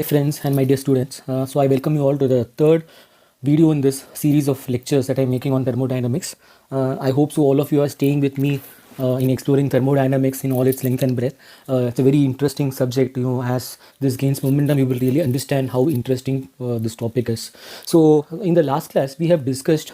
Friends and my dear students. So I welcome you all to the third video in this series of lectures that I'm making on thermodynamics. I hope so all of you are staying with me in exploring thermodynamics in all its length and breadth. It's a very interesting subject. As this gains momentum, you will really understand how interesting this topic is. So in the last class, we have discussed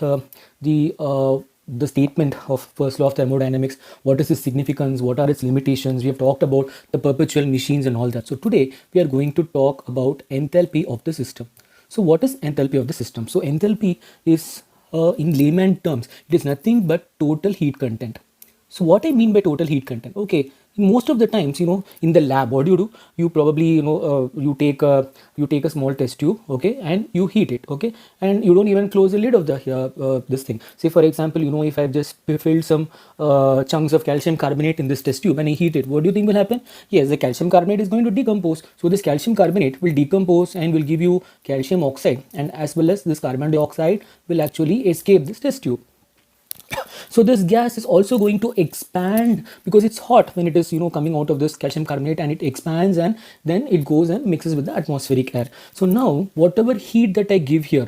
the statement of first law of thermodynamics. What is its significance? What are its limitations? We have talked about the perpetual machines and all that. So today we are going to talk about enthalpy of the system. So what is enthalpy of the system? So enthalpy is, in layman terms, it is nothing but total heat content. So what I mean by total heat content? Okay, most of the times, in the lab, what do? You probably, you take a small test tube, okay, and you heat it, okay, and you don't even close the lid of the this thing. Say for example, if I've just filled some chunks of calcium carbonate in this test tube and I heat it, what do you think will happen? Yes, the calcium carbonate is going to decompose. So this calcium carbonate will decompose and will give you calcium oxide, and as well as this carbon dioxide will actually escape this test tube. So this gas is also going to expand because it's hot when it is coming out of this calcium carbonate, and it expands and then it goes and mixes with the atmospheric air. So now whatever heat that I give here,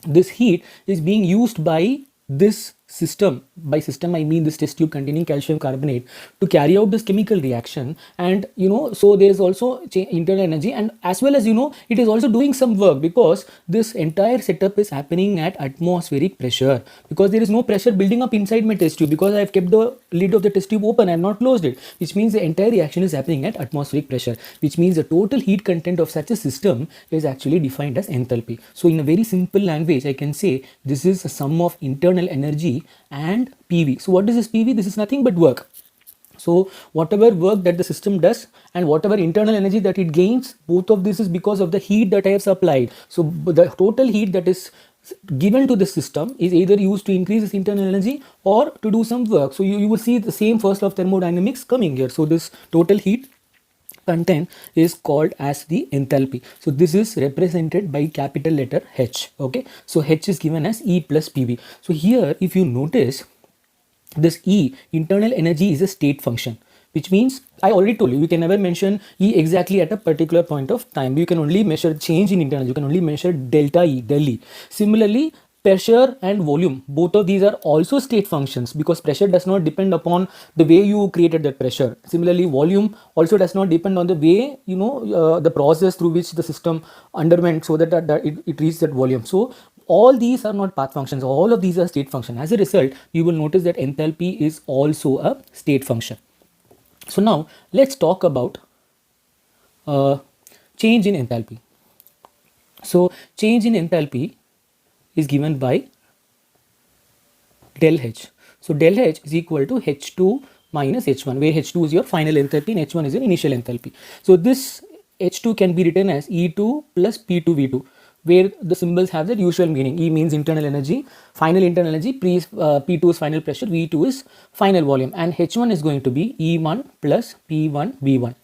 this heat is being used by this system. By system I mean this test tube containing calcium carbonate, to carry out this chemical reaction. And so there is also internal energy, and as well as it is also doing some work, because this entire setup is happening at atmospheric pressure, because there is no pressure building up inside my test tube, because I have kept the lid of the test tube open, I have not closed it, which means the entire reaction is happening at atmospheric pressure, which means the total heat content of such a system is actually defined as enthalpy. So in a very simple language, I can say this is a sum of internal energy and PV. So what is this PV? This is nothing but work. So whatever work that the system does and whatever internal energy that it gains, both of this is because of the heat that I have supplied. So the total heat that is given to the system is either used to increase its internal energy or to do some work. So you will see the same first law of thermodynamics coming here. So this total heat content is called as the enthalpy. So this is represented by capital letter H. Okay, so H is given as E plus PV. So here if you notice, this E, internal energy, is a state function, which means I already told you, you can never mention E exactly at a particular point of time. You can only measure change in internal, you can only measure delta E, del E. Similarly, pressure and volume, both of these are also state functions, because pressure does not depend upon the way you created that pressure. Similarly, volume also does not depend on the way the process through which the system underwent, so that it reached that volume. So all these are not path functions, all of these are state function. As a result, you will notice that enthalpy is also a state function. So now let's talk about change in enthalpy. So change in enthalpy is given by del H. So del H is equal to H2 minus H1, where H2 is your final enthalpy and H1 is your initial enthalpy. So this H2 can be written as E2 plus P2V2, where the symbols have their usual meaning. E means internal energy, final internal energy, P2 is final pressure, V2 is final volume, and H1 is going to be E1 plus P1V1.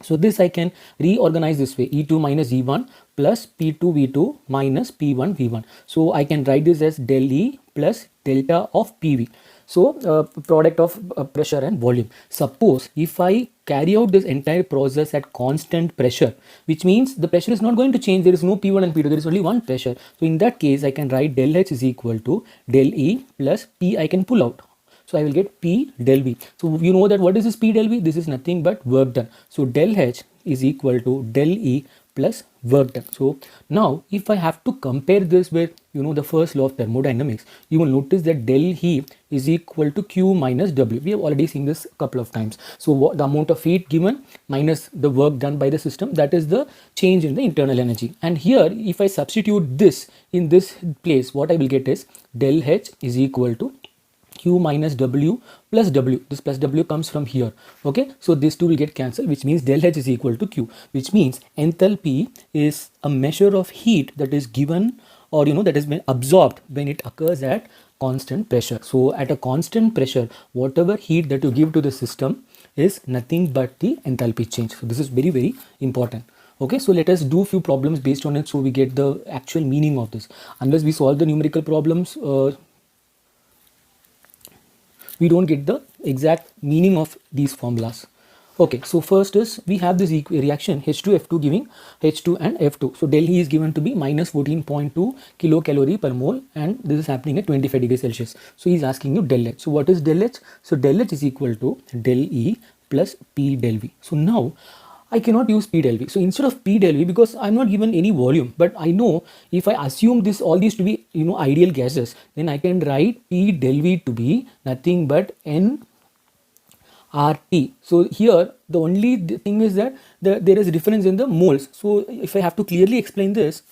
So this I can reorganize this way: E2 minus E1 plus P2V2 minus P1V1. So I can write this as del E plus delta of PV. So product of pressure and volume. Suppose if I carry out this entire process at constant pressure, which means the pressure is not going to change, there is no P1 and P2, there is only one pressure. So in that case, I can write del H is equal to del E plus P I can pull out. So I will get P del V. So you know that what is this P del V? This is nothing but work done. So del H is equal to del E plus work done. So now if I have to compare this with the first law of thermodynamics, you will notice that del E is equal to Q minus W. We have already seen this a couple of times. So the amount of heat given minus the work done by the system, that is the change in the internal energy. And here if I substitute this in this place, what I will get is del H is equal to Q minus W plus W. This plus W comes from here. Okay, so these two will get cancelled, which means del H is equal to Q, which means enthalpy is a measure of heat that is given, or that has been absorbed when it occurs at constant pressure. So at a constant pressure, whatever heat that you give to the system is nothing but the enthalpy change. So this is very, very important. Okay, so let us do few problems based on it, so we get the actual meaning of this. Unless we solve the numerical problems, we don't get the exact meaning of these formulas. Okay, so first is we have this reaction H2F2 giving H2 and F2. So del E is given to be minus 14.2 kilocalorie per mole, and this is happening at 25 degrees Celsius. So he's asking you del H. So what is del H? So del H is equal to del E plus P del V. So now I cannot use P del V. So instead of P del V, because I'm not given any volume, but I know if I assume this all these to be ideal gases, then I can write P del V to be nothing but N RT. So here the only thing is that there is difference in the moles. So if I have to clearly explain this,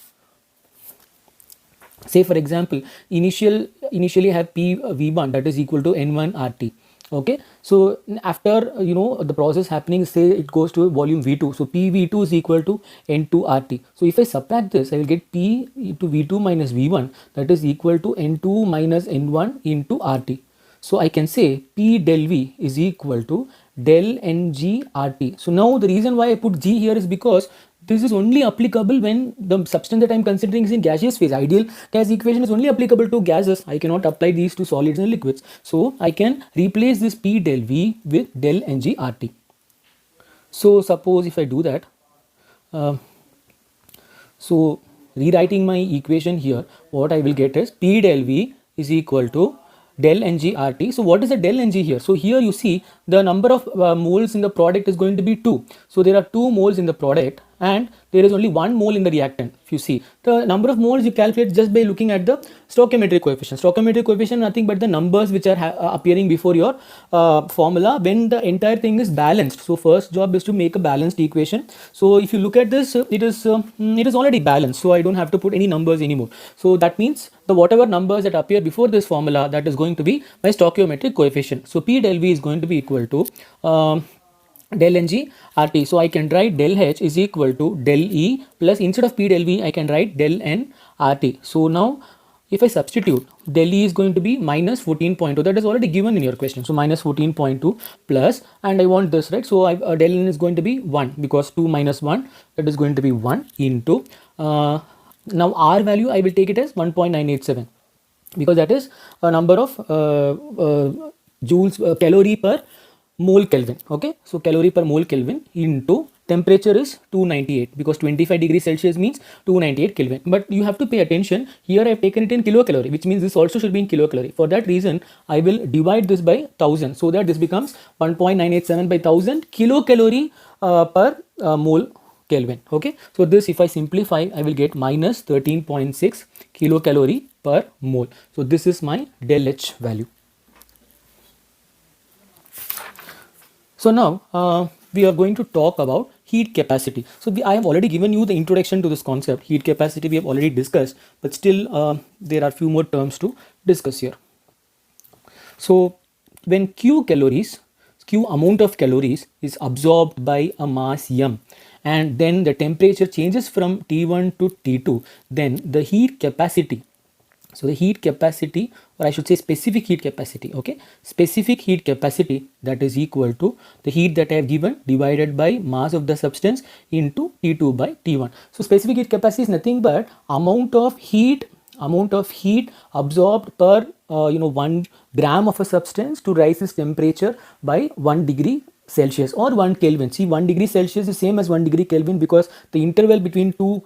say for example, initially I have P V1 that is equal to N1 RT. Okay, so after the process happening, say it goes to volume V2, so PV2 is equal to N2 RT. So if I subtract this, I will get P into V2 minus V1, that is equal to N2 minus N1 into RT. So I can say P del V is equal to del Ng RT. So now the reason why I put G here is because this is only applicable when the substance that I am considering is in gaseous phase. Ideal gas equation is only applicable to gases. I cannot apply these to solids and liquids. So I can replace this P del V with del Ng RT. So suppose if I do that, so rewriting my equation here, what I will get is P del V is equal to del Ng RT. So what is the del Ng here? So here you see the number of moles in the product is going to be 2. So there are 2 moles in the product and there is only 1 mole in the reactant. If you see the number of moles, you calculate just by looking at the stoichiometric coefficient. Stoichiometric coefficient nothing but the numbers which are appearing before your formula when the entire thing is balanced. So first job is to make a balanced equation. So if you look at this, it is already balanced, so I don't have to put any numbers anymore. So that means the whatever numbers that appear before this formula, that is going to be my stoichiometric coefficient. So P del V is going to be equal to del Ng RT. So I can write del H is equal to del E plus, instead of P del V I can write del N RT. So now if I substitute, del E is going to be minus 14.2, that is already given in your question. So minus 14.2 plus, and I want this, right? So del N is going to be 1 because 2 minus 1, that is going to be 1 into now R value I will take it as 1.987 because that is a number of joules calorie per mole Kelvin. Okay, so calorie per mole Kelvin into temperature is 298 because 25 degrees Celsius means 298 Kelvin. But you have to pay attention here, I have taken it in kilocalorie, which means this also should be in kilocalorie. For that reason I will divide this by 1000 so that this becomes 1.987 by 1000 kilocalorie per mole Kelvin. Okay, so this if I simplify I will get minus 13.6 kilocalorie per mole. So this is my del H value. So now we are going to talk about heat capacity. So I have already given you the introduction to this concept. Heat capacity we have already discussed, but still there are few more terms to discuss here. So when Q amount of calories is absorbed by a mass m, and then the temperature changes from T1 to T2, then the heat capacity, so the heat capacity, or I should say specific heat capacity, okay, specific heat capacity, that is equal to the heat that I have given divided by mass of the substance into T2 by T1. So specific heat capacity is nothing but amount of heat absorbed per 1 gram of a substance to rise its temperature by 1 degree Celsius or 1 Kelvin. See, 1 degree Celsius is same as 1 degree Kelvin because the interval between two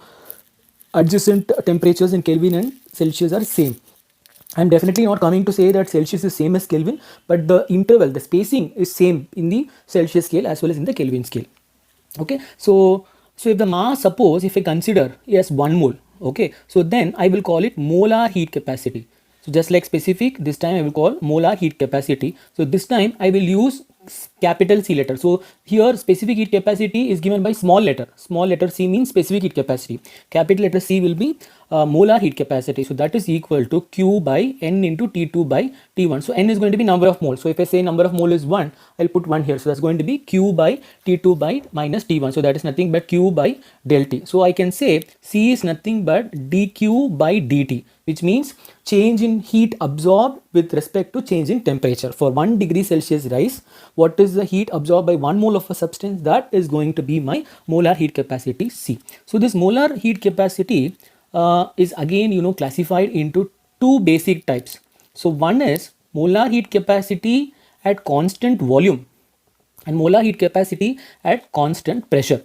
adjacent temperatures in Kelvin and Celsius are same. I am definitely not coming to say that Celsius is same as Kelvin, but the interval, the spacing is same in the Celsius scale as well as in the Kelvin scale. Okay, so if the mass, suppose if I consider as 1 mole, okay, so then I will call it molar heat capacity. So just like specific, this time I will call molar heat capacity. So this time I will use capital C letter. So here specific heat capacity is given by small letter. Small letter C means specific heat capacity. Capital letter C will be molar heat capacity. So that is equal to Q by N into T2 by T1. So N is going to be number of moles. So if I say number of mole is 1, I'll put 1 here. So that's going to be Q by T2 by minus T1. So that is nothing but Q by del T. So I can say C is nothing but dQ by dt, which means change in heat absorbed with respect to change in temperature. For 1 degree Celsius rise, what is the heat absorbed by 1 mole of a substance? That is going to be my molar heat capacity C. So this molar heat capacity is again classified into 2 basic types. So one is molar heat capacity at constant volume. and molar heat capacity at constant pressure.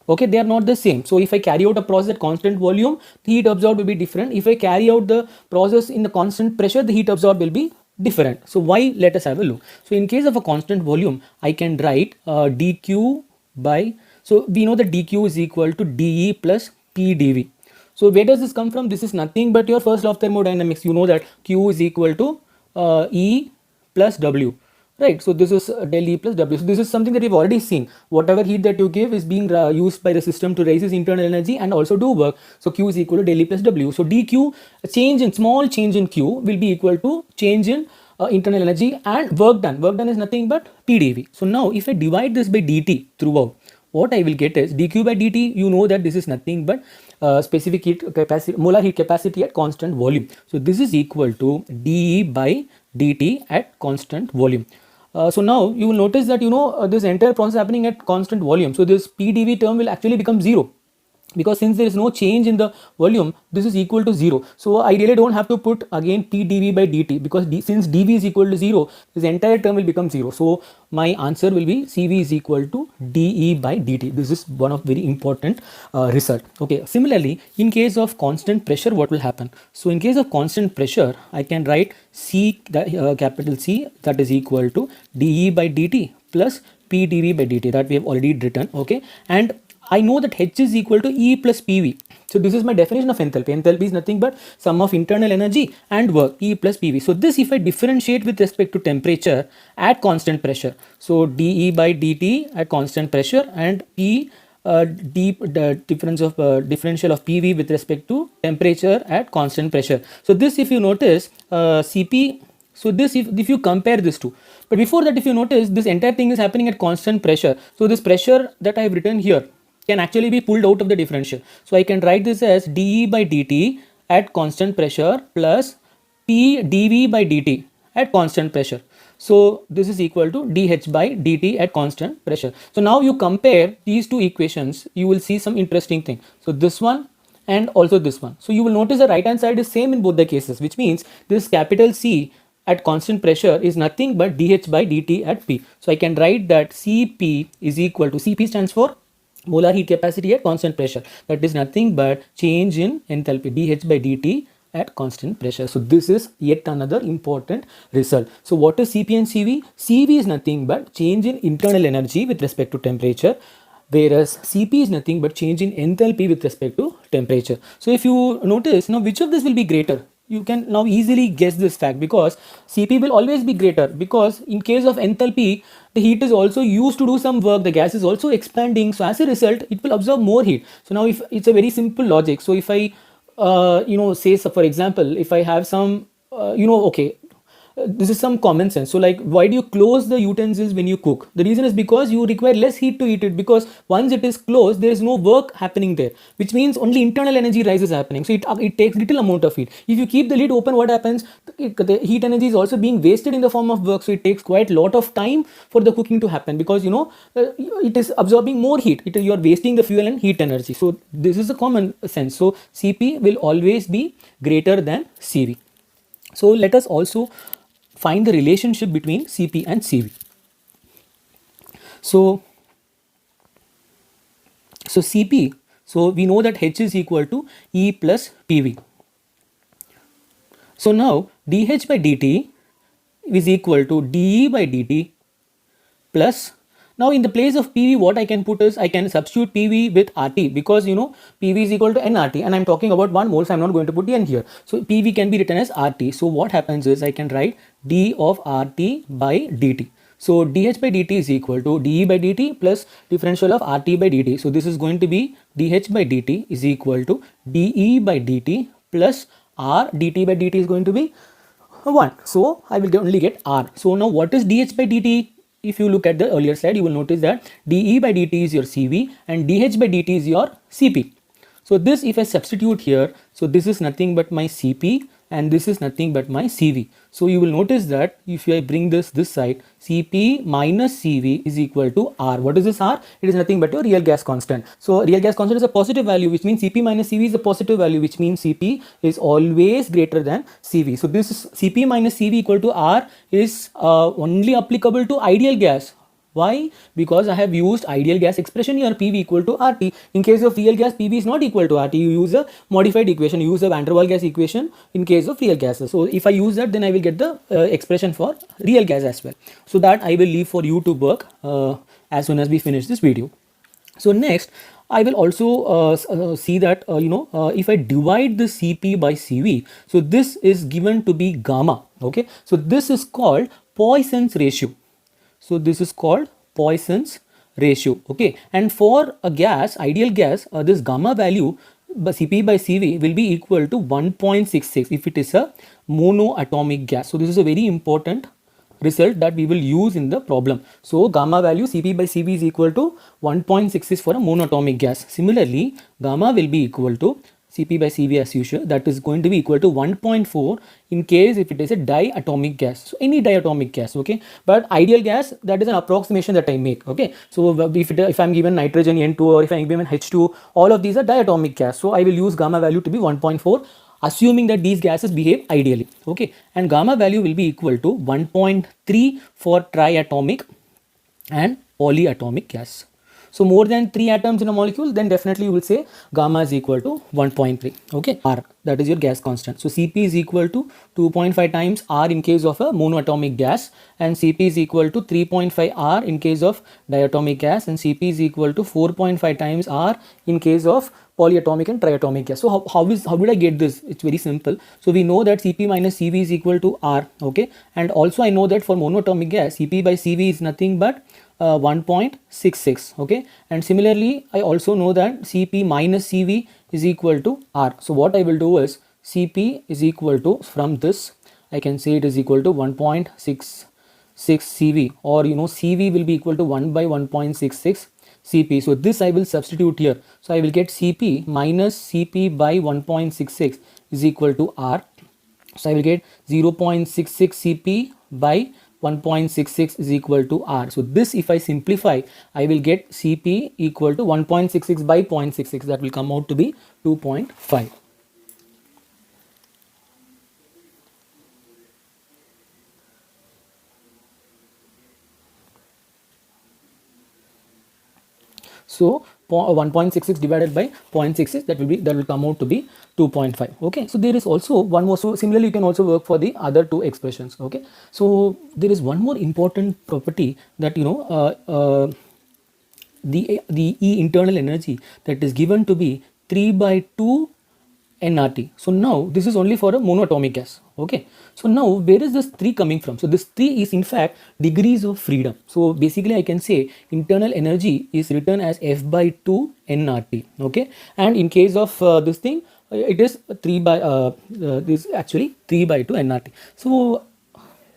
Okay, they are not the same. So if I carry out a process at constant volume, the heat absorbed will be different. If I carry out the process in the constant pressure, the heat absorbed will be different. So why? Let us have a look. So in case of a constant volume, I can write dq by, so we know that dq is equal to dE plus P dV. So where does this come from? This is nothing but your first law of thermodynamics. You know that Q is equal to E plus W. Right, so this is del E plus W. So this is something that we've already seen. Whatever heat that you give is being used by the system to raise its internal energy and also do work. So Q is equal to del E plus W. So dQ, small change in Q will be equal to change in internal energy and work done. Work done is nothing but PdV. So now if I divide this by dt throughout, what I will get is dQ by dt. You know that this is nothing but specific heat capacity, molar heat capacity at constant volume. So this is equal to dE by dt at constant volume. So now you will notice that this entire process happening at constant volume. So this PdV term will actually become 0, because since there is no change in the volume, this is equal to 0. So I really don't have to put again PdV by dt, because since dV is equal to 0, this entire term will become 0. So my answer will be CV is equal to dE by dt. This is one of very important result. Okay. Similarly, in case of constant pressure, what will happen? So in case of constant pressure, I can write capital C, that is equal to dE by dt plus PdV by dt, that we have already written. Okay. And I know that H is equal to E plus PV. So this is my definition of enthalpy. Enthalpy is nothing but sum of internal energy and work, E plus PV. So this, if I differentiate with respect to temperature at constant pressure, so dE by dt at constant pressure and P the differential of PV with respect to temperature at constant pressure. So this, if you notice, Cp. So this, if you compare this two, but before that, if you notice, this entire thing is happening at constant pressure. So this pressure that I have written here can actually be pulled out of the differential. So I can write this as dE by dt at constant pressure plus P dV by dt at constant pressure. So this is equal to dH by dt at constant pressure. So now you compare these two equations, you will see some interesting thing. So this one and also this one. So you will notice the right hand side is same in both the cases, which means this capital C at constant pressure is nothing but dH by dt at P. So I can write that Cp is equal to, Cp stands for molar heat capacity at constant pressure. That is nothing but change in enthalpy, dH by dt at constant pressure. So this is yet another important result. So what is Cp and Cv? Cv is nothing but change in internal energy with respect to temperature, whereas Cp is nothing but change in enthalpy with respect to temperature. So if you notice, now which of this will be greater? You can now easily guess this fact, because Cp will always be greater, because in case of enthalpy, the heat is also used to do some work, the gas is also expanding, so as a result it will absorb more heat. So now if it's a very simple logic, so if I say, so for example, if I have some this is some common sense. So like, why do you close the utensils when you cook? The reason is because you require less heat to heat it, because once it is closed, there is no work happening there, which means only internal energy rise is happening. So it takes little amount of heat. If you keep the lid open, what happens? The heat energy is also being wasted in the form of work. So it takes quite a lot of time for the cooking to happen, because it is absorbing more heat. You are wasting the fuel and heat energy. So this is a common sense. So Cp will always be greater than Cv. So let us also find the relationship between Cp and Cv. So Cp, so we know that H is equal to E plus PV. So now dH by dt is equal to dE by dt plus, now in the place of PV, what I can put is, I can substitute PV with RT, because PV is equal to nRT, and I'm talking about 1 mole, so I'm not going to put the N here. So PV can be written as RT. So what happens is, I can write d of RT by dt. So dH by dt is equal to dE by dt plus differential of RT by dt. So this is going to be dH by dt is equal to dE by dt plus R, dt by dt is going to be 1. So I will only get R. So now what is dH by dt? If you look at the earlier slide, you will notice that dE by dt is your Cv and dH by dt is your Cp. So this, if I substitute here, so this is nothing but my Cp and this is nothing but my Cv. So you will notice that if I bring this side, Cp minus Cv is equal to R. What is this R? It is nothing but your real gas constant. So real gas constant is a positive value, which means Cp minus Cv is a positive value, which means Cp is always greater than Cv. So this is Cp minus Cv equal to R is only applicable to ideal gas. Why? Because I have used ideal gas expression here, PV equal to RT. In case of real gas, PV is not equal to RT. You use a modified equation, you use a Van der Waals gas equation in case of real gases. So if I use that, then I will get the expression for real gas as well. So that I will leave for you to work as soon as we finish this video. So next, I will also see that if I divide the Cp by Cv, so this is given to be gamma. Okay, so this is called Poisson's ratio. So this is called Poisson's ratio. Okay, and for a gas, ideal gas, this gamma value Cp by Cv will be equal to 1.66 if it is a monoatomic gas. So this is a very important result that we will use in the problem. So gamma value Cp by Cv is equal to 1.66 for a monatomic gas. Similarly, gamma will be equal to Cp by Cv as usual, that is going to be equal to 1.4 in case if it is a diatomic gas. So any diatomic gas, okay, but ideal gas, that is an approximation that I make. Okay, so if I'm given nitrogen N2 or if I'm given H2, all of these are diatomic gas, so I will use gamma value to be 1.4, assuming that these gases behave ideally. Okay, and gamma value will be equal to 1.3 for triatomic and polyatomic gas. So more than 3 atoms in a molecule, then definitely you will say gamma is equal to 1.3. Okay, R, that is your gas constant. So Cp is equal to 2.5 times R in case of a monoatomic gas, and Cp is equal to 3.5 R in case of diatomic gas, and Cp is equal to 4.5 times R in case of polyatomic and triatomic gas. So how did I get this? It's very simple. So we know that Cp minus Cv is equal to R. Okay, and also I know that for monoatomic gas, Cp by Cv is nothing but 1.66. okay, and similarly I also know that Cp minus Cv is equal to R. So what I will do is Cp is equal to, from this I can say it is equal to 1.66 Cv, or Cv will be equal to 1 by 1.66 Cp. So this I will substitute here. So I will get Cp minus Cp by 1.66 is equal to R. So I will get 0.66 Cp by 1.66 is equal to R. So this, if I simplify, I will get Cp equal to 1.66 by 0.66, that will come out to be 2.5. So 1.66 divided by 0.66, that will come out to be 2.5. okay, so there is also one more. So similarly you can also work for the other two expressions. Okay, so there is one more important property that the E internal energy that is given to be 3 by 2 nRT. So now this is only for a monoatomic gas. Okay, so now where is this 3 coming from? So this 3 is in fact degrees of freedom. So basically I can say internal energy is written as F by 2 nRT. Okay, and in case of this thing, it is 3 by this actually 3 by 2 nRT. So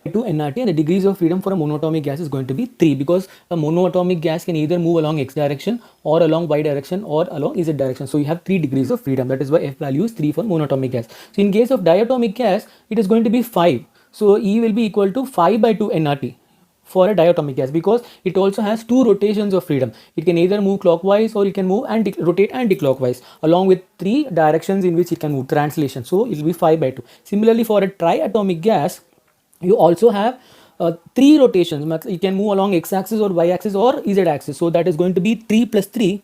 2 nRT, and the degrees of freedom for a monoatomic gas is going to be 3, because a monoatomic gas can either move along x direction or along y direction or along z direction. So you have 3 degrees of freedom. That is why F value is 3 for monoatomic gas. So in case of diatomic gas, it is going to be 5. So E will be equal to 5 by 2 nRT for a diatomic gas, because it also has 2 rotations of freedom. It can either move clockwise or it can move and rotate anti-clockwise, along with 3 directions in which it can move, translation. So it will be 5 by 2. Similarly, for a triatomic gas, you also have 3 rotations. You can move along x-axis or y-axis or z-axis. So that is going to be 3 plus 3,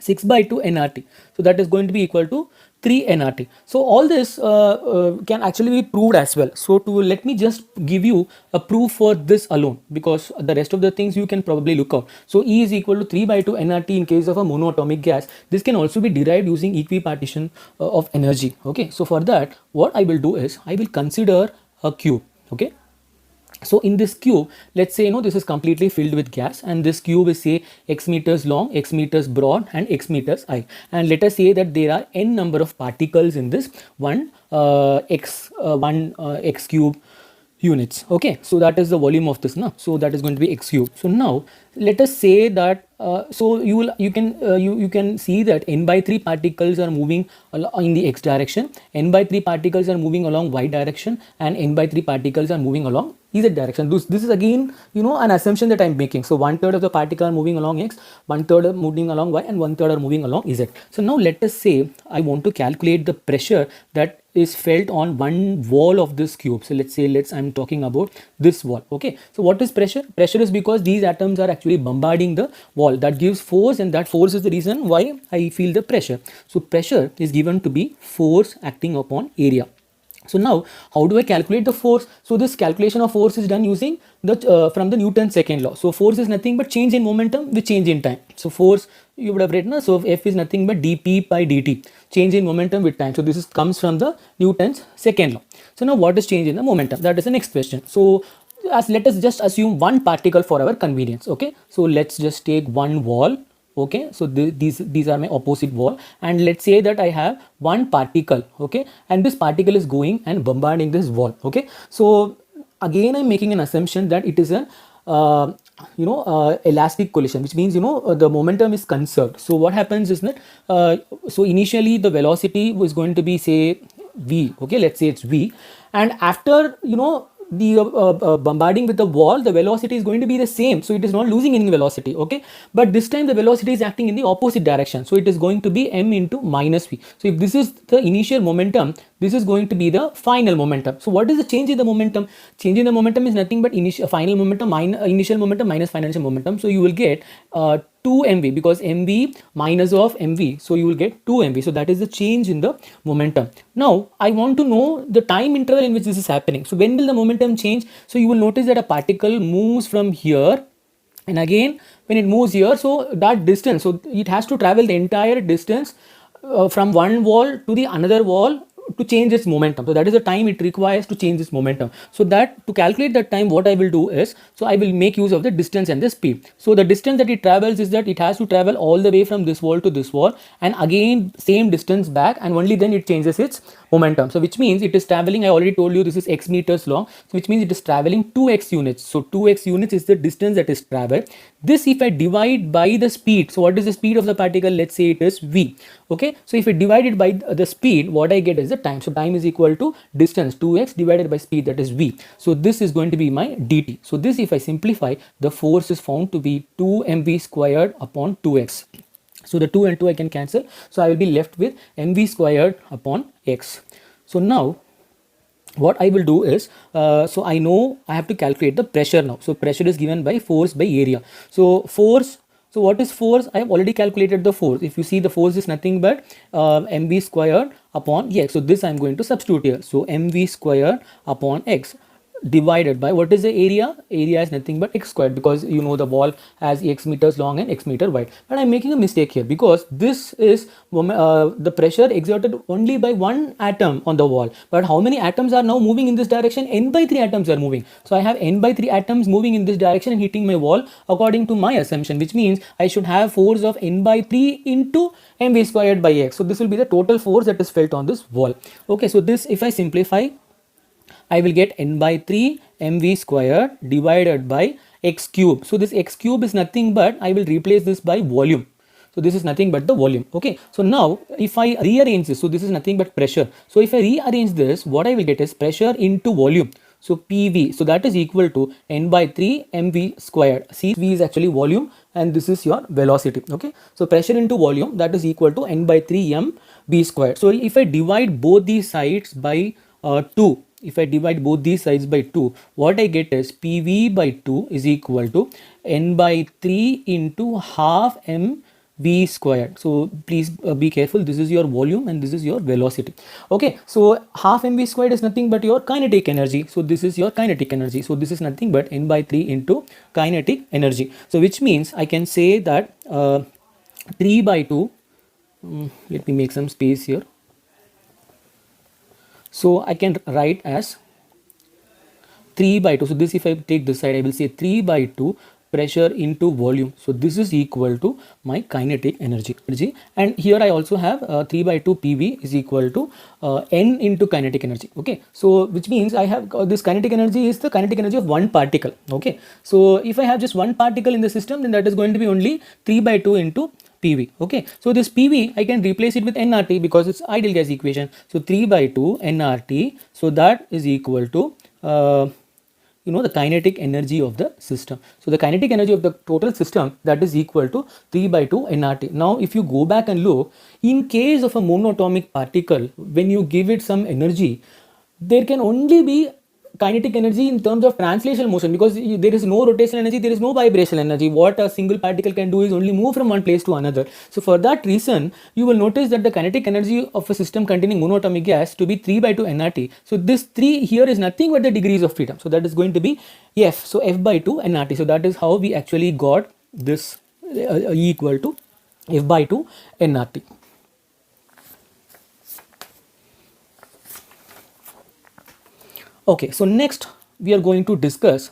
6 by 2 nRT. So that is going to be equal to 3 nRT. So all this can actually be proved as well. So let me just give you a proof for this alone, because the rest of the things you can probably look out. So E is equal to 3 by 2 nRT in case of a monoatomic gas. This can also be derived using equipartition of energy. Okay, so for that what I will do is I will consider a cube. Okay, so in this cube, let's say this is completely filled with gas, and this cube is say x meters long, x meters broad, and x meters high, and let us say that there are n number of particles in this one x cube units. Okay, so that is the volume of this now. So that is going to be x cube. So now let us say that so you can see that n by 3 particles are moving in the x direction, n by 3 particles are moving along y direction, and n by 3 particles are moving along z direction. This is again an assumption that I'm making. So 1/3 of the particle are moving along x, 1/3 are moving along y, and 1/3 are moving along z. So now let us say I want to calculate the pressure that is felt on one wall of this cube. So I'm talking about this wall. Okay, so what is pressure? Pressure is because these atoms are actually bombarding the wall. That gives force, and that force is the reason why I feel the pressure. So pressure is given to be force acting upon area. So now, how do I calculate the force? So this calculation of force is done using the from the Newton's second law. So force is nothing but change in momentum with change in time. So force, you would have written, so F is nothing but dp by dt, change in momentum with time. So this comes from the Newton's second law. So now what is change in the momentum? That is the next question. So let us just assume one particle for our convenience. Okay, so let's just take one wall. Okay, so these are my opposite wall, and let's say that I have one particle. Okay, and this particle is going and bombarding this wall. Okay, so again I'm making an assumption that it is an elastic collision, which means the momentum is conserved. So what happens is that so initially the velocity was going to be, say, v. Okay, let's say it's v, and after the bombarding with the wall, the velocity is going to be the same, so it is not losing any velocity. Okay, but this time the velocity is acting in the opposite direction, so it is going to be m into minus v. So if this is the initial momentum, this is going to be the final momentum. So what is the change in the momentum? Change in the momentum is nothing but initial momentum minus final momentum. So you will get 2 mv, because mv minus of mv, so you will get 2 mv. So that is the change in the momentum. Now I want to know the time interval in which this is happening. So when will the momentum change? So you will notice that a particle moves from here, and again when it moves here, so that distance, so it has to travel the entire distance from one wall to the another wall to change its momentum. So that is the time it requires to change its momentum. So that to calculate that time, what I will do is, so I will make use of the distance and the speed. So the distance that it travels is that it has to travel all the way from this wall to this wall, and again same distance back, and only then it changes its momentum. So which means it is traveling, I already told you this is x meters long, so which means it is traveling 2x units. So 2x units is the distance that is traveled. This if I divide by the speed, so what is the speed of the particle? Let's say it is v. Okay, so if I divide it by the speed, what I get is the time. So time is equal to distance 2x divided by speed, that is v. So this is going to be my dt. So this, if I simplify, the force is found to be 2 mv squared upon 2x. So the 2 and 2 I can cancel, so I will be left with mv squared upon x. So now what I will do is, so I know I have to calculate the pressure now. So pressure is given by force by area. So force, so what is force? I have already calculated the force. If you see, the force is nothing but mv squared upon x. So this I am going to substitute here. So mv squared upon x divided by, what is the area? Area is nothing but x squared, because the wall has x meters long and x meter wide. But I'm making a mistake here, because this is the pressure exerted only by one atom on the wall. But how many atoms are now moving in this direction? N by 3 atoms are moving. So I have n by 3 atoms moving in this direction and hitting my wall according to my assumption, which means I should have force of n by 3 into mv squared by x. So this will be the total force that is felt on this wall. Okay, so this, if I simplify, I will get n by 3 mv squared divided by x cube. So this x cube is nothing but, I will replace this by volume. So this is nothing but the volume. Okay, so now if I rearrange this, so this is nothing but pressure. So if I rearrange this, what I will get is pressure into volume. So PV, so that is equal to n by 3 mv squared. See, V is actually volume and this is your velocity. Okay, so pressure into volume, that is equal to n by 3 mv squared. So if I divide both these sides by 2, if I divide both these sides by 2, what I get is PV by 2 is equal to n by 3 into half mv squared. So please be careful, this is your volume and this is your velocity. Okay, so half mv squared is nothing but your kinetic energy. So this is your kinetic energy. So this is nothing but n by 3 into kinetic energy. So which means I can say that 3 by 2, let me make some space here. So I can write as 3 by 2. So this, if I take this side, I will say 3 by 2 pressure into volume. So this is equal to my kinetic energy. And here I also have 3 by 2 PV is equal to N into kinetic energy. Okay, so which means I have this kinetic energy is the kinetic energy of one particle. Okay, so if I have just one particle in the system, then that is going to be only 3 by 2 into PV. Okay, so this PV I can replace it with nRT because it's ideal gas equation. So 3 by 2 nRT, so that is equal to the kinetic energy of the system. So the kinetic energy of the total system, that is equal to 3 by 2 nRT. Now if you go back and look, in case of a monatomic particle, when you give it some energy, there can only be kinetic energy in terms of translational motion, because there is no rotational energy, there is no vibrational energy. What a single particle can do is only move from one place to another. So for that reason, you will notice that the kinetic energy of a system containing monatomic gas to be 3 by 2 nRT. So this 3 here is nothing but the degrees of freedom. So that is going to be F. So F by 2 nRT. So that is how we actually got this E equal to F by 2 nRT. Okay, so next we are going to discuss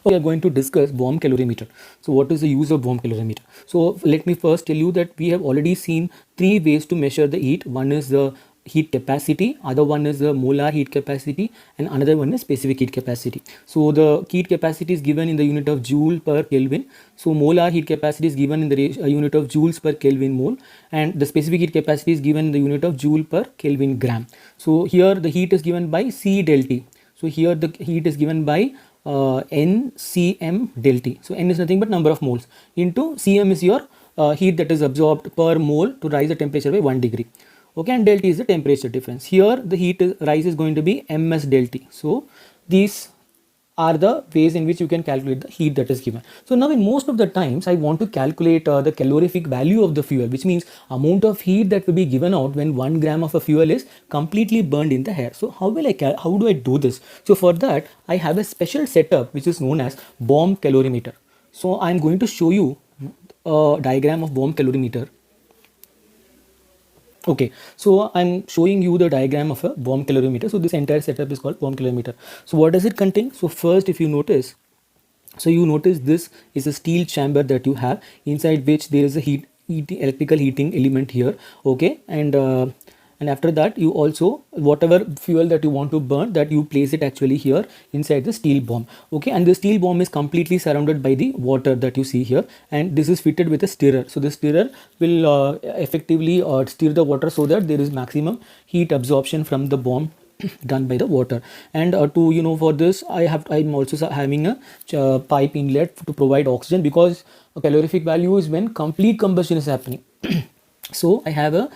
bomb calorimeter. So what is the use of bomb calorimeter? So let me first tell you that we have already seen 3 ways to measure the heat. One is the heat capacity, other one is the molar heat capacity, and another one is specific heat capacity. So the heat capacity is given in the unit of joule per Kelvin. So molar heat capacity is given in the unit of joules per Kelvin mole, and the specific heat capacity is given in the unit of joule per Kelvin gram. So here the heat is given by C del T. So here the heat is given by N Cm del T. So N is nothing but number of moles into Cm is your heat that is absorbed per mole to rise the temperature by 1 degree. Okay, and del T is the temperature difference. Here the heat rise is going to be ms del T. So these are the ways in which you can calculate the heat that is given. So now in most of the times I want to calculate the calorific value of the fuel, which means amount of heat that will be given out when 1 gram of a fuel is completely burned in the air. So how do I do this? So for that I have a special setup which is known as bomb calorimeter. So I am going to show you a diagram of bomb calorimeter. Okay, so I'm showing you the diagram of a bomb calorimeter. So this entire setup is called bomb calorimeter. So what does it contain? So first, if you notice, this is a steel chamber that you have, inside which there is a electrical heating element here. Okay, and after that you also, whatever fuel that you want to burn, that you place it actually here inside the steel bomb. Okay, and the steel bomb is completely surrounded by the water that you see here, and this is fitted with a stirrer. So the stirrer will effectively stir the water so that there is maximum heat absorption from the bomb done by the water. And for this I'm also having a pipe inlet to provide oxygen, because a calorific value is when complete combustion is happening. So I have a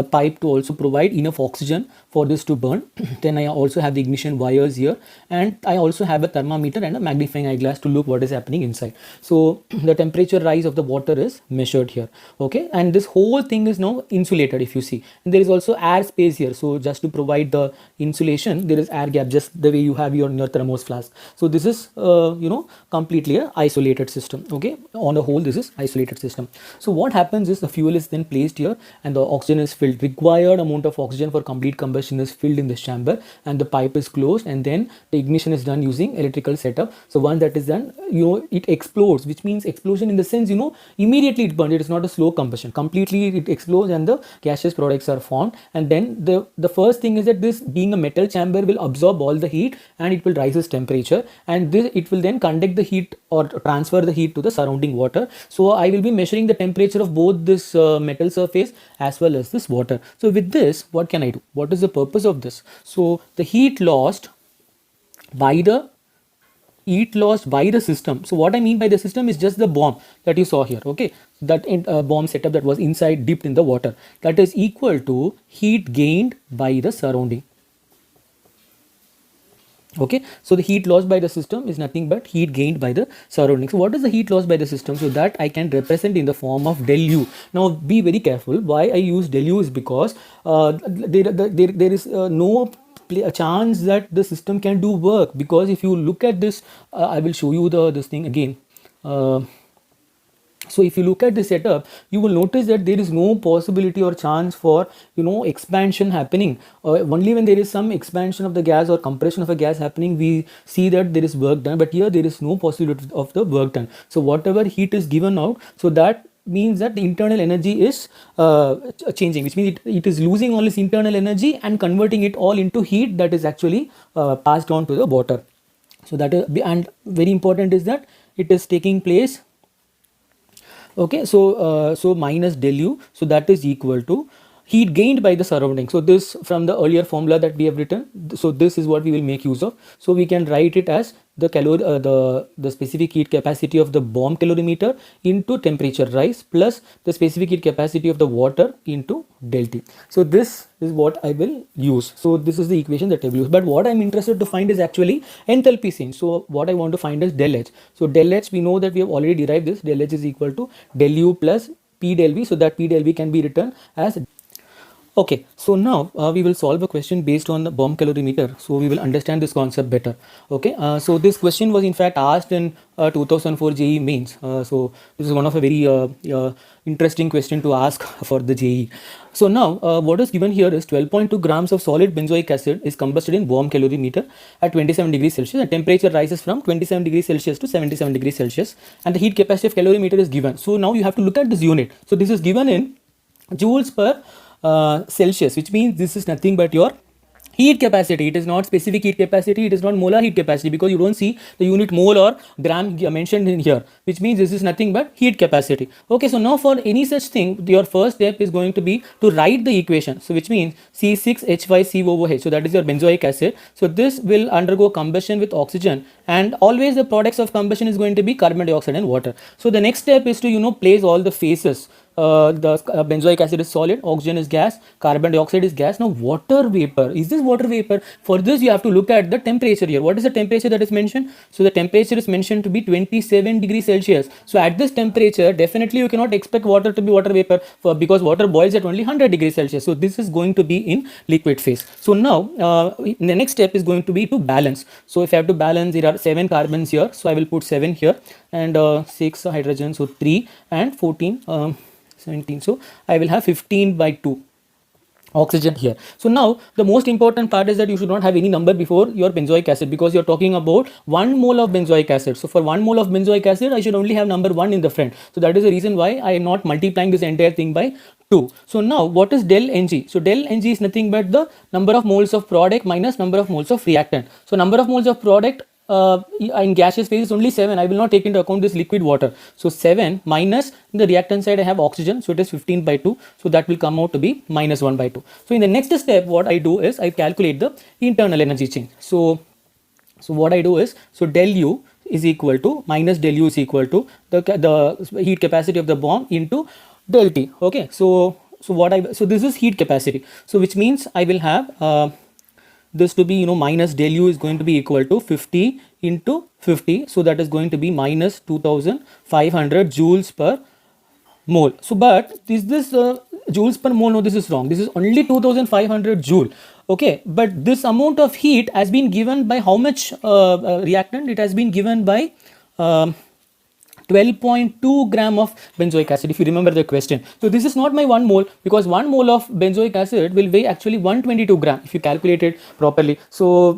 pipe to also provide enough oxygen for this to burn. Then I also have the ignition wires here, and I also have a thermometer and a magnifying eyeglass to look what is happening inside. So the temperature rise of the water is measured here. Okay, and this whole thing is now insulated, if you see, and there is also air space here. So just to provide the insulation, there is air gap, just the way you have your thermos flask. So this is completely a isolated system. Okay, on the whole this is isolated system. So what happens is the fuel is then placed here and the oxygen is filled. Required amount of oxygen for complete combustion is filled in this chamber, and the pipe is closed, and then the ignition is done using electrical setup. So once that is done, it explodes, which means explosion in the sense, immediately it burns. It is not a slow combustion. Completely it explodes and the gaseous products are formed. And then the first thing is that this, being a metal chamber, will absorb all the heat and it will rise its temperature, and it will then conduct the heat or transfer the heat to the surrounding water. So I will be measuring the temperature of both this metal surface as well as this water. So with this, what can I do? What is the purpose of this? So the heat lost by the system. So what I mean by the system is just the bomb that you saw here. Okay, that bomb setup that was inside, dipped in the water, that is equal to heat gained by the surrounding. Okay, so the heat lost by the system is nothing but heat gained by the surroundings. So what is the heat lost by the system? So that I can represent in the form of del U. Now be very careful. Why I use del U is because there is no chance that the system can do work, because if you look at this, I will show you this thing again. So if you look at the setup, you will notice that there is no possibility or chance for expansion happening. Only when there is some expansion of the gas or compression of a gas happening, we see that there is work done. But here there is no possibility of the work done. So whatever heat is given out, so that means that the internal energy is changing, which means it is losing all its internal energy and converting it all into heat that is actually passed on to the water. So that is, and very important is that it is taking place. Okay, so minus del u, so that is equal to heat gained by the surrounding. So this from the earlier formula that we have written, so this is what we will make use of. So we can write it as the the specific heat capacity of the bomb calorimeter into temperature rise plus the specific heat capacity of the water into del T. So this is what I will use. So this is the equation that I will use. But what I'm interested to find is actually enthalpy change. So what I want to find is del H. So del H, we know that we have already derived this. Del H is equal to del U plus P del V. So that P del V can be written as. Okay, so now we will solve a question based on the bomb calorimeter, so we will understand this concept better. Okay, so this question was in fact asked in 2004 JEE mains. So this is one of a very interesting question to ask for the JEE. So now what is given here is 12.2 grams of solid benzoic acid is combusted in bomb calorimeter at 27 degrees Celsius. The temperature rises from 27 degrees Celsius to 77 degrees Celsius, and the heat capacity of calorimeter is given. So now you have to look at this unit. So this is given in joules per Celsius, which means this is nothing but your heat capacity. It is not specific heat capacity, it is not molar heat capacity, because you don't see the unit mole or gram mentioned in here, which means this is nothing but heat capacity. Okay, so now for any such thing, your first step is going to be to write the equation. So which means C6H5COOH, so that is your benzoic acid. So this will undergo combustion with oxygen, and always the products of combustion is going to be carbon dioxide and water. So the next step is to place all the phases. The benzoic acid is solid, oxygen is gas, carbon dioxide is gas. Now water vapor, is this water vapor? For this you have to look at the temperature here. What is the temperature that is mentioned? So the temperature is mentioned to be 27 degrees Celsius. So at this temperature definitely you cannot expect water to be water vapor, because water boils at only 100 degrees Celsius. So this is going to be in liquid phase. So now the next step is going to be to balance. So if I have to balance, there are 7 carbons here, so I will put 7 here, and 6 hydrogen, so 3 and 14 17. So I will have 15 by 2 oxygen here. So now the most important part is that you should not have any number before your benzoic acid, because you're talking about 1 mole of benzoic acid. So for 1 mole of benzoic acid, I should only have number 1 in the front. So that is the reason why I am not multiplying this entire thing by 2. So now what is del Ng? So del Ng is nothing but the number of moles of product minus number of moles of reactant. So number of moles of product in gaseous phase is only 7. I will not take into account this liquid water. So 7 minus, in the reactant side I have oxygen, so it is 15 by 2. So that will come out to be minus 1 by 2. So in the next step, what I do is I calculate the internal energy change. So what I do is, so del U is equal to, minus del U is equal to the heat capacity of the bomb into del T. Okay, so this is heat capacity. So which means I will have this to be minus del U is going to be equal to 50 into 50. So that is going to be minus 2500 joules per mole. So but is this joules per mole? No, this is wrong. This is only 2500 joule. Okay, but this amount of heat has been given by how much reactant? It has been given by 12.2 gram of benzoic acid, if you remember the question. So this is not my 1 mole, because 1 mole of benzoic acid will weigh actually 122 gram if you calculate it properly. So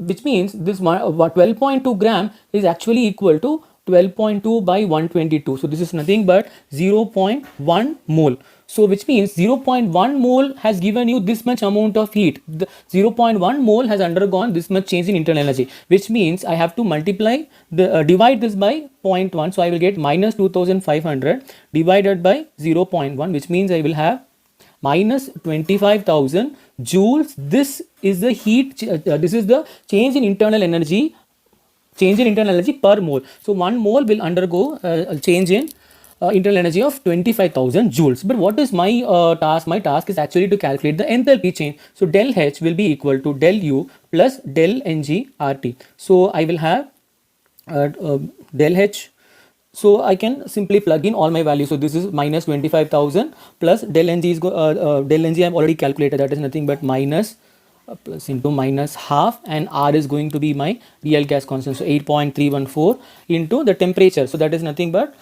which means this 12.2 gram is actually equal to 12.2 by 122. So this is nothing but 0.1 mole. So which means 0.1 mole has given you this much amount of heat. The 0.1 mole has undergone this much change in internal energy, which means I have to multiply the divide this by 0.1. So I will get minus 2500 divided by 0.1, which means I will have minus 25,000 joules. This is the heat, this is the change in internal energy, per mole. So 1 mole will undergo a change in internal energy of 25,000 joules. But what is my task? My task is actually to calculate the enthalpy change. So del H will be equal to del U plus del Ng RT. So I will have del H. So I can simply plug in all my values. So this is minus 25,000 plus del Ng is del Ng I have already calculated. That is nothing but minus plus into minus half, and R is going to be my real gas constant. So 8.314 into the temperature. So that is nothing but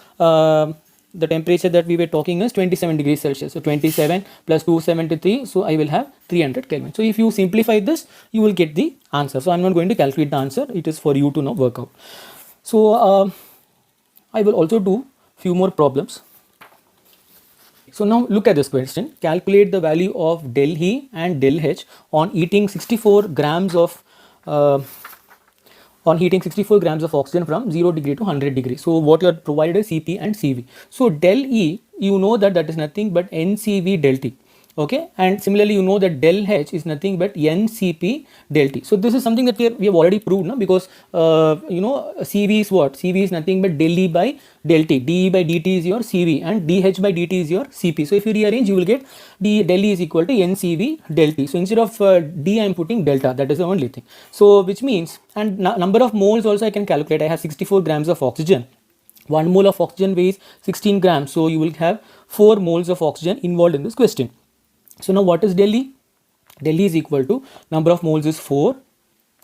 the temperature that we were talking is 27 degrees Celsius. So 27 plus 273, so I will have 300 Kelvin. So if you simplify this, you will get the answer. So I'm not going to calculate the answer, it is for you to now work out. So I will also do few more problems. So now look at this question. Calculate the value of del E and del H on heating 64 grams of oxygen from 0 degree to 100 degree. So what you are provided is Cp and Cv. So del E, you know that is nothing but NCV del T. Okay, and similarly you know that del H is nothing but NCP del T. So this is something that we have already proved, no? Because you know, Cv is what? Cv is nothing but del E by del T. dE by dt is your Cv and dH by dt is your Cp. So if you rearrange, you will get del E is equal to NCV del T. So instead of d, I am putting delta. That is the only thing. So which means, and number of moles also I can calculate. I have 64 grams of oxygen. 1 mole of oxygen weighs 16 grams. So you will have 4 moles of oxygen involved in this question. So now what is del E? Del E is equal to number of moles is 4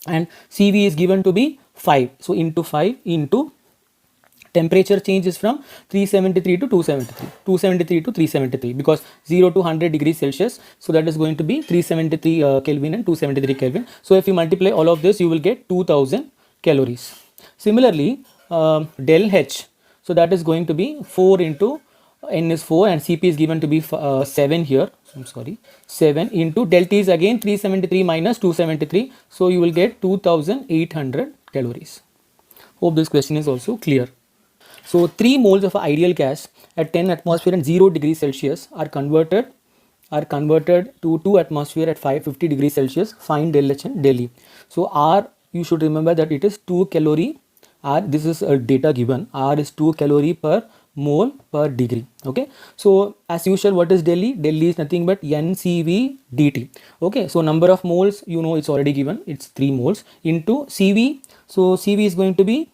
and Cv is given to be 5. So into 5 into temperature change is from 373 to 273, 273 to 373, because 0 to 100 degrees Celsius. So that is going to be 373 Kelvin and 273 Kelvin. So if you multiply all of this, you will get 2000 calories. Similarly, del H, so that is going to be 4 into N is 4 and Cp is given to be 7 here. I'm sorry, 7 into del T is again 373 minus 273. So you will get 2800 calories. Hope this question is also clear. So 3 moles of ideal gas at 10 atmosphere and 0 degrees Celsius are converted to 2 atmosphere at 550 degrees Celsius. Find del H and del E. So R, you should remember that it is 2 calorie. R, this is a data given. R is 2 calorie per mole per degree. Okay, so as usual, what is del E? Del E is nothing but NCV dt. Okay, so number of moles, you know, it's already given, it's 3 moles into Cv. So Cv is going to be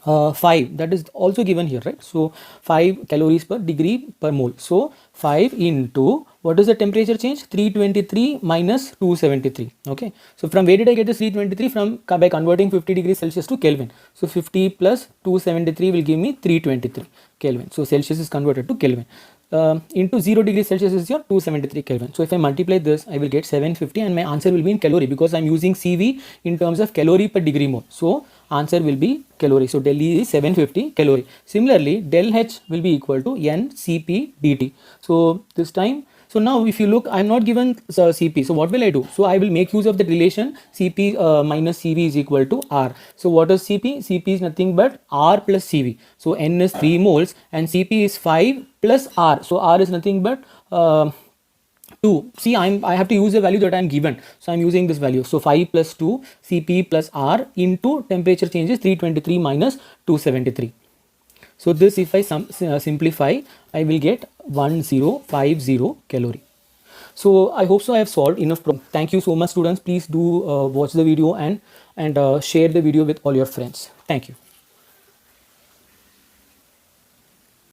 5, that is also given here, right? So 5 calories per degree per mole. So 5 into, what is the temperature change? 323 minus 273. Okay, so from where did I get this 323? From by converting 50 degrees Celsius to Kelvin. So 50 plus 273 will give me 323 Kelvin. So Celsius is converted to Kelvin. Into 0 degrees Celsius is your 273 Kelvin. So if I multiply this, I will get 750 and my answer will be in calorie, because I am using Cv in terms of calorie per degree mole. So answer will be calorie. So del E is 750 calorie. Similarly, del H will be equal to NCP dt. So this time, so now if you look, I am not given Cp. So what will I do? So I will make use of the relation Cp minus Cv is equal to R. So what is Cp? Cp is nothing but R plus Cv. So N is 3 moles and Cp is 5 plus R. So R is nothing but 2. See, I have to use the value that I am given. So I am using this value. So 5 plus 2 Cp plus R into temperature changes 323 minus 273. So this, if I simplify, I will get 1050 calorie. So I hope so I have solved enough problem. Thank you so much, students. Please do watch the video and share the video with all your friends. Thank you.